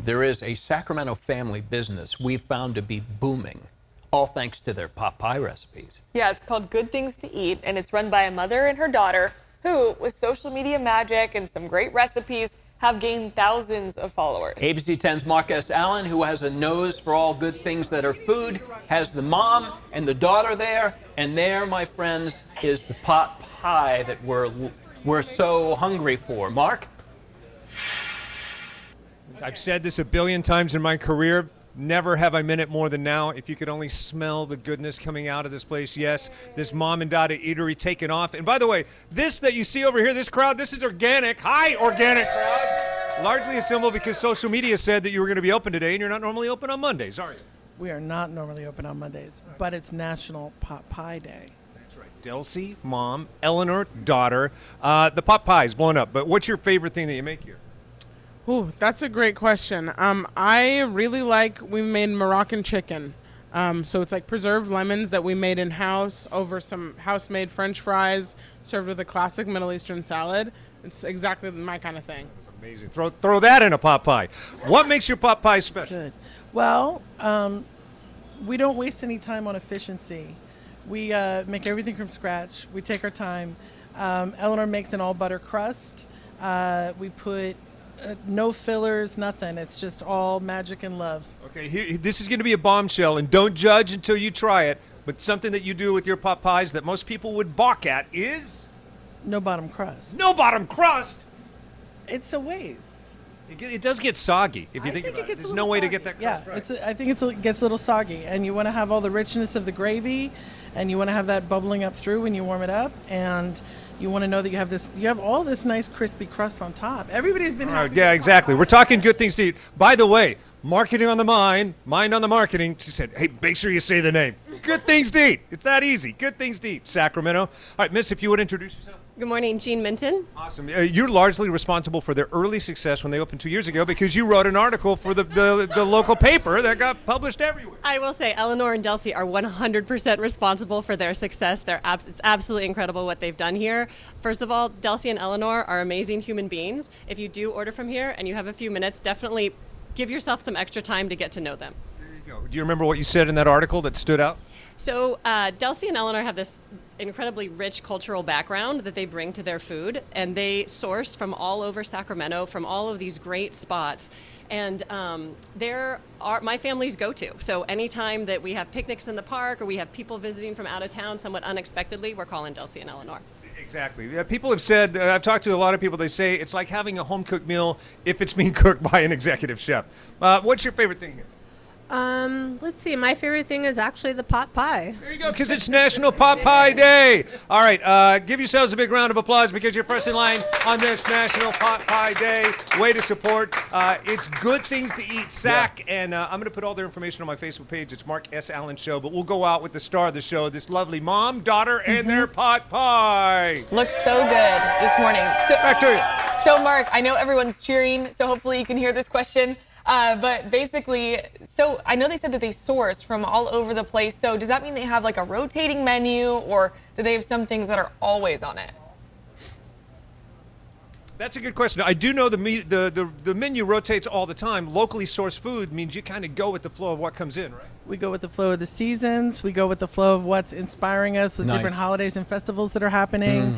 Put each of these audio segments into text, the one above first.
there is a Sacramento family business we've found to be booming, all thanks to their pot pie recipes. Yeah, it's called Good Things to Eat, and it's run by a mother and her daughter who, with social media magic and some great recipes, have gained thousands of followers. ABC 10's Mark S. Allen, who has a nose for all good things that are food, has the mom and the daughter there, and there, my friends, is the pot pie that we're so hungry for. Mark? I've said this a billion times in my career. Never have I meant it more than now. If you could only smell the goodness coming out of this place. Yes, this mom and daughter eatery taking off. And by the way, this that you see over here, this crowd, this is organic. Hi, organic crowd. Largely assembled because social media said that you were going to be open today, and you're not normally open on Mondays, are you? We are not normally open on Mondays, but it's National Pot Pie Day. That's right. Delcy, mom, Eleanor, daughter. The pot pie is blowing up. But what's your favorite thing that you make here? Ooh, that's a great question. I really we made Moroccan chicken. So it's like preserved lemons that we made in-house over some house-made French fries served with a classic Middle Eastern salad. It's exactly my kind of thing. That's amazing. Throw that in a pot pie. What makes your pot pie special? Good. Well, we don't waste any time on efficiency. We make everything from scratch. We take our time. Eleanor makes an all-butter crust. We put no fillers, nothing. It's just all magic and love. Okay, this is going to be a bombshell, and don't judge until you try it. But something that you do with your pot pies that most people would balk at is? No bottom crust. No bottom crust? It's a waste. It does get soggy if you think about it. There's no way to get that crust right. I think it gets a little soggy, and you want to have all the richness of the gravy, and you want to have that bubbling up through when you warm it up, and you want to know that you have all this nice crispy crust on top. Everybody's been happy. Yeah, exactly. We're talking good things to eat. By the way, marketing on the mind on the marketing. She said, hey, make sure you say the name. Good Things to Eat. It's that easy. Good Things to Eat, Sacramento. All right, Miss, if you would introduce yourself. Good morning, Jean Minton. Awesome. You're largely responsible for their early success when they opened 2 years ago because you wrote an article for the local paper that got published everywhere. I will say Eleanor and Delcy are 100% responsible for their success. It's absolutely incredible what they've done here. First of all, Delcy and Eleanor are amazing human beings. If you do order from here and you have a few minutes, definitely give yourself some extra time to get to know them. There you go. Do you remember what you said in that article that stood out? So Delcy and Eleanor have this incredibly rich cultural background that they bring to their food, and they source from all over Sacramento, from all of these great spots. And they're my family's go-to. So anytime that we have picnics in the park or we have people visiting from out of town somewhat unexpectedly, we're calling Delcy and Eleanor. Exactly. People have said, I've talked to a lot of people, they say it's like having a home-cooked meal if it's being cooked by an executive chef. What's your favorite thing here? Let's see. My favorite thing is actually the pot pie. There you go, because it's National Pot Pie Day. All right, give yourselves a big round of applause because you're first in line on this National Pot Pie Day. Way to support. It's Good Things to Eat, Sac, and I'm going to put all their information on my Facebook page. It's Mark S. Allen Show, but we'll go out with the star of the show, this lovely mom, daughter, and their pot pie. Looks so good this morning. Back to you. So, Mark, I know everyone's cheering, so hopefully you can hear this question. But basically, so I know they said that they source from all over the place. So does that mean they have like a rotating menu, or do they have some things that are always on it? That's a good question. I do know the menu rotates all the time. Locally sourced food means you kind of go with the flow of what comes in, right? We go with the flow of the seasons. We go with the flow of what's inspiring us with different holidays and festivals that are happening.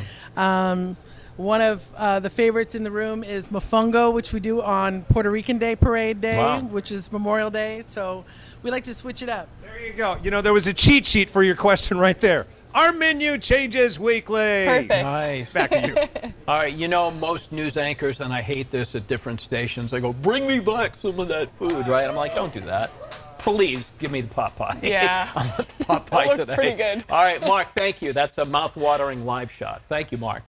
One of the favorites in the room is mofongo, which we do on Puerto Rican Day Parade Day, which is Memorial Day. So we like to switch it up. There you go. You know, there was a cheat sheet for your question right there. Our menu changes weekly. Perfect. Nice. Back to you. All right, you know, most news anchors, and I hate this at different stations, they go, bring me back some of that food, right? I'm like, don't do that. Please give me the pot pie. Yeah. I want the pot pie That looks today. pretty good. All right, Mark, thank you. That's a mouth-watering live shot. Thank you, Mark.